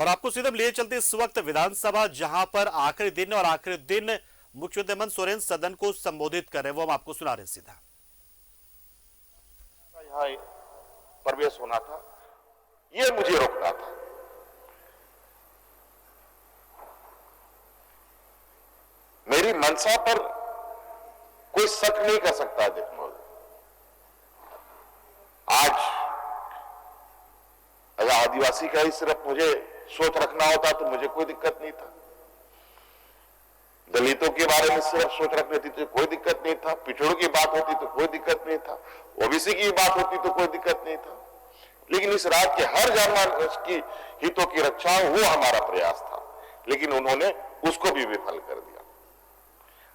और आपको सीधे लिए चलते इस वक्त विधानसभा जहां पर आखिरी दिन मुख्यमंत्री हेमंत सोरेन सदन को संबोधित कर रहे हैं, वो हम आपको सुना रहे हैं सीधा। यहाँ प्रवेश होना था, ये मुझे रोकना था। मेरी मंशा पर कोई शक नहीं कर सकता है। देखो आज अगर आदिवासी का ही सिर्फ मुझे सोच रखना होता तो मुझे कोई दिक्कत नहीं था। दलितों के बारे में सिर्फ सोच रखनी थी तो कोई दिक्कत नहीं था। पिछड़ों की बात होती तो कोई दिक्कत नहीं था। ओबीसी की बात होती तो कोई दिक्कत नहीं था। लेकिन इस राज्य के हर जनमानस की हितों की रक्षा हो, वो हमारा प्रयास था। लेकिन उन्होंने उसको भी विफल कर दिया।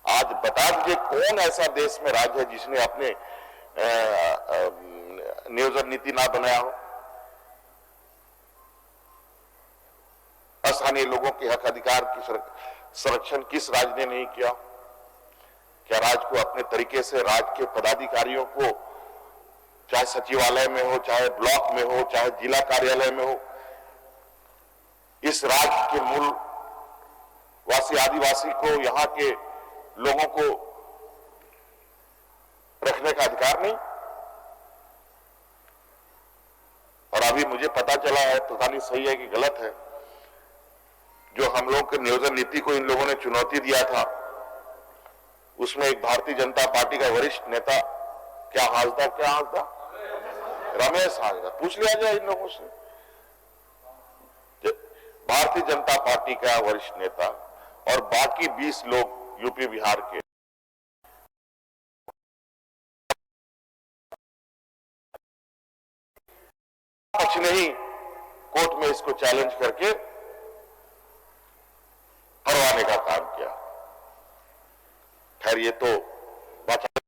आज बता दीजिए कौन ऐसा देश में राज्य है जिसने अपने नियोजन नीति ना बनाया हो। स्थानीय लोगों के हक अधिकार की संरक्षण किस राज्य ने नहीं किया? क्या राज्य को अपने तरीके से राज्य के पदाधिकारियों को, चाहे सचिवालय में हो, चाहे ब्लॉक में हो, चाहे जिला कार्यालय में हो, इस राज्य के मूल वासी आदिवासी को, यहाँ के लोगों को रखने का अधिकार नहीं? और अभी मुझे पता चला है, पता नहीं सही है कि गलत है, जो हम लोग के नियोजन नीति को इन लोगों ने चुनौती दिया था, उसमें एक भारतीय जनता पार्टी का वरिष्ठ नेता, क्या हाल था रमेश हाल था, पूछ लिया जाए इन लोगों से। भारतीय जनता पार्टी का वरिष्ठ नेता और बाकी 20 लोग यूपी बिहार के, पक्ष ने ही कोर्ट में इसको चैलेंज करके हरवाने का काम किया। खैर ये तो बचाने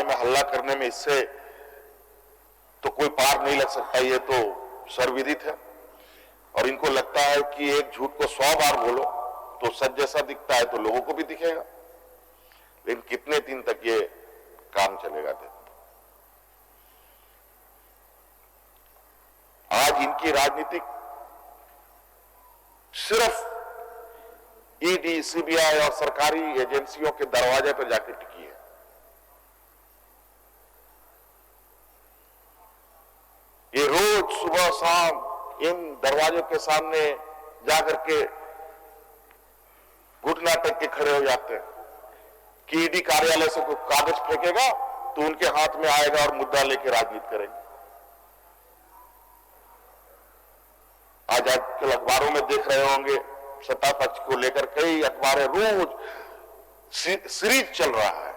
में, हल्ला करने में, इससे तो कोई पार नहीं लग सकता, ये तो सर्वविदित है। और इनको लगता है कि एक झूठ को 100 बार बोलो तो सच जैसा दिखता है तो लोगों को भी दिखेगा। लेकिन कितने दिन तक ये काम चलेगा? आज इनकी राजनीतिक सिर्फ ईडी, सीबीआई और सरकारी एजेंसियों के दरवाजे पर जाकर टिकी है। ये रोज सुबह शाम इन दरवाजों के सामने जाकर के घुटना टेक के खड़े हो जाते हैं कि ईडी कार्यालय से कोई कागज फेंकेगा तो उनके हाथ में आएगा और मुद्दा लेके राजनीति करेंगे। आज आजकल अखबारों में देख रहे होंगे, सत्ता पक्ष को लेकर कई अखबारें रोज सीरीज चल रहा है,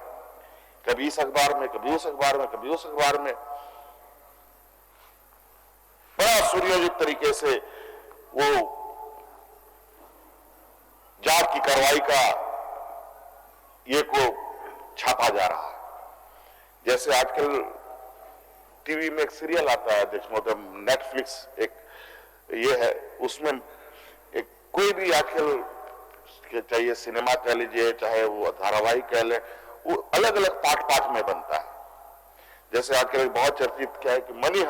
कभी इस अखबार में, कभी उस अखबार में, कभी उस अखबार में। बड़ा सुनियोजित तरीके से वो जांच की कार्रवाई का ये को छापा जा रहा है। जैसे आजकल टीवी में एक सीरियल आता है, देखो नेटफ्लिक्स एक ये है, उसमें एक कोई भी आखिर चाहिए सिनेमा कह लीजिए, चाहे वो धारावाहिक कह ले, वो अलग अलग पार्ट में बनता है। जैसे आजकल बहुत चर्चित क्या है कि मनी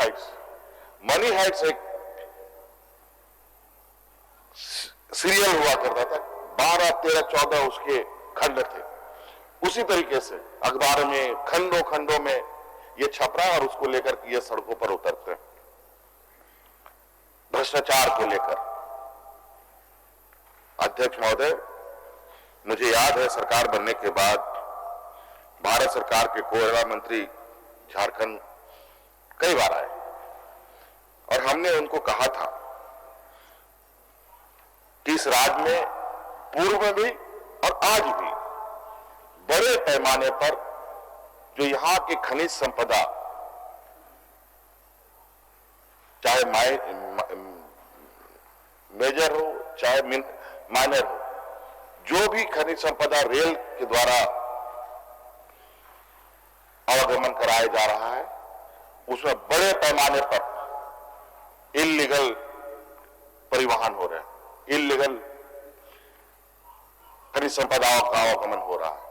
हाइट्स एक सीरियल हुआ करता था, 12, 13, 14 उसके खंड थे। उसी तरीके से अखबार में खंडों में ये छप रहा है और उसको लेकर के ये सड़कों पर उतरते हैं भ्रष्टाचार को लेकर। अध्यक्ष महोदय, मुझे याद है सरकार बनने के बाद भारत सरकार के कोयला मंत्री झारखंड कई बार आए और हमने उनको कहा था कि इस राज्य में पूर्व में भी और आज भी बड़े पैमाने पर जो यहां की खनिज संपदा, चाहे मेजर हो चाहे माइनर हो, जो भी खनिज संपदा रेल के द्वारा आवागमन कराया जा रहा है, उसमें बड़े पैमाने पर इल्लीगल परिवहन हो रहा है, इल्लीगल खनिज संपदाओं का आवागमन हो रहा है।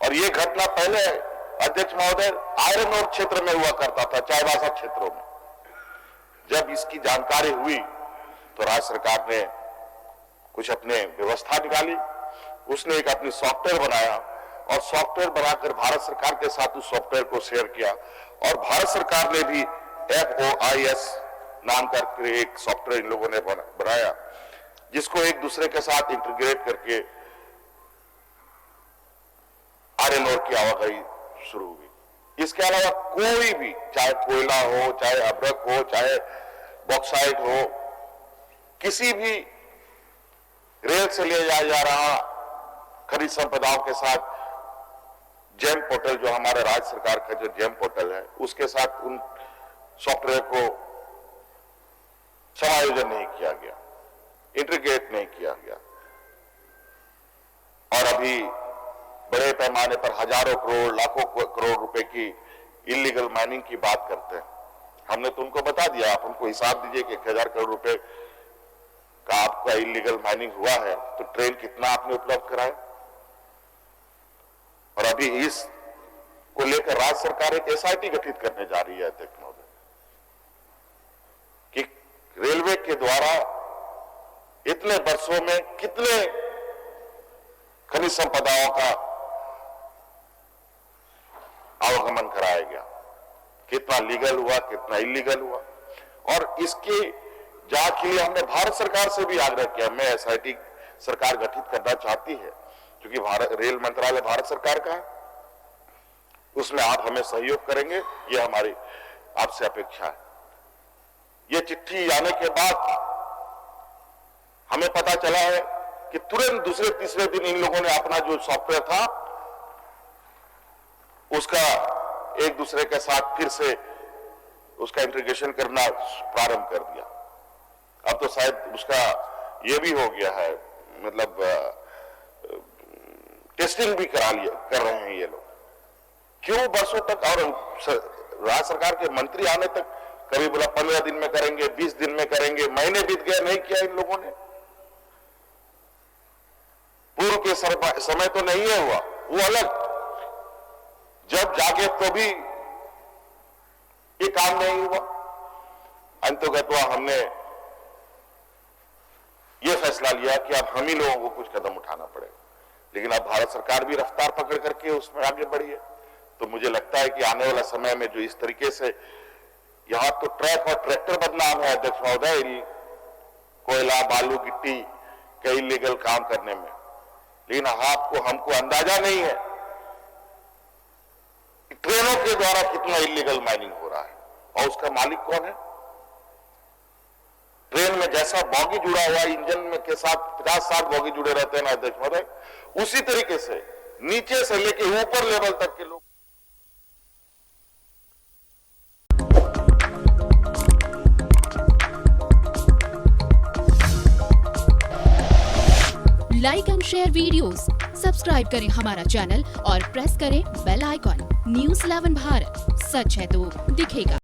और ये घटना पहले अध्यक्ष महोदय आयरन ओर क्षेत्र में हुआ करता था, चाईबासा क्षेत्रों में। जब इसकी जानकारी हुई तो राज्य सरकार ने कुछ अपने व्यवस्था निकाली, उसने एक अपनी सॉफ्टवेयर बनाया और सॉफ्टवेयर बनाकर भारत सरकार के साथ उस सॉफ्टवेयर को शेयर किया और भारत सरकार ने भी FOIS नाम का एक सॉफ्टवेयर इन लोगों ने बनाया जिसको एक दूसरे के साथ इंटीग्रेट करके आयरन ओर की आवाजाही शुरू हुई। इसके अलावा कोई भी, चाहे कोयला हो, चाहे अभ्रक हो, चाहे बॉक्साइट हो, किसी भी रेल से ले जाया जा रहा खनिज संपदाओं के साथ जेम पोर्टल, जो हमारे राज्य सरकार का जो जेम पोर्टल है, उसके साथ उन सॉफ्टवेयर को समायोजन नहीं किया गया, इंटीग्रेट नहीं किया गया और अभी बड़े पैमाने पर हजारों करोड़, लाखों करोड़ रुपए की इलीगल माइनिंग की बात करते हैं। हमने तो उनको बता दिया, आप हमको हिसाब दीजिए कि 1000 करोड़ रुपए का आपका इलीगल माइनिंग हुआ है तो ट्रेन कितना आपने उपलब्ध कराया। और अभी इस को लेकर राज्य सरकार एक SIT गठित करने जा रही है अध्यक्ष महोदय, कि रेलवे के द्वारा इतने वर्षों में कितने खनिज संपदाओं का आवागमन कराया गया, कितना लीगल हुआ, कितना इलीगल हुआ। और इसके जांच के लिए हमने भारत सरकार से भी आग्रह किया। मैं SIT सरकार गठित करना चाहती है क्योंकि रेल मंत्रालय भारत सरकार का है, उसमें आप हमें सहयोग करेंगे, ये हमारी आपसे अपेक्षा है। ये चिट्ठी आने के बाद हमें पता चला है कि तुरंत दूसरे तीसरे दिन इन लोगों ने अपना जो सॉफ्टवेयर था उसका एक दूसरे के साथ फिर से उसका इंटीग्रेशन करना प्रारंभ कर दिया। अब तो शायद उसका ये भी हो गया है, मतलब टेस्टिंग भी कर रहे हैं ये लोग। क्यों वर्षों तक, और राज्य सरकार के मंत्री आने तक कभी बोला 15 दिन में करेंगे, 20 दिन में करेंगे, महीने बीत गए, नहीं किया इन लोगों ने। पूर्व के समय तो नहीं है हुआ, वो अलग, जब जागे तो भी ये काम नहीं हुआ। अंततः हमने ये फैसला लिया कि अब हम ही लोगों को कुछ कदम उठाना पड़ेगा, लेकिन अब भारत सरकार भी रफ्तार पकड़ करके उसमें आगे बढ़ी है। तो मुझे लगता है कि आने वाला समय में जो इस तरीके से यहां तो ट्रक और ट्रैक्टर बदनाम है अध्यक्ष महोदय, कोयला, बालू, गिट्टी के इलीगल काम करने में, लेकिन आपको हमको अंदाजा नहीं है कि ट्रेनों के द्वारा कितना इलीगल माइनिंग हो रहा है और उसका मालिक कौन है। ट्रेन में जैसा बॉगी जुड़ा हुआ इंजन में के साथ 50-60 बॉगी जुड़े रहते हैं ना अध्यक्ष महोदय, उसी तरीके से नीचे से लेके ऊपर लेवल तक के लोग। Like and share videos, subscribe करें हमारा चैनल और प्रेस करें बेल आइकॉन। न्यूज़ 11 भारत, सच है तो दिखेगा।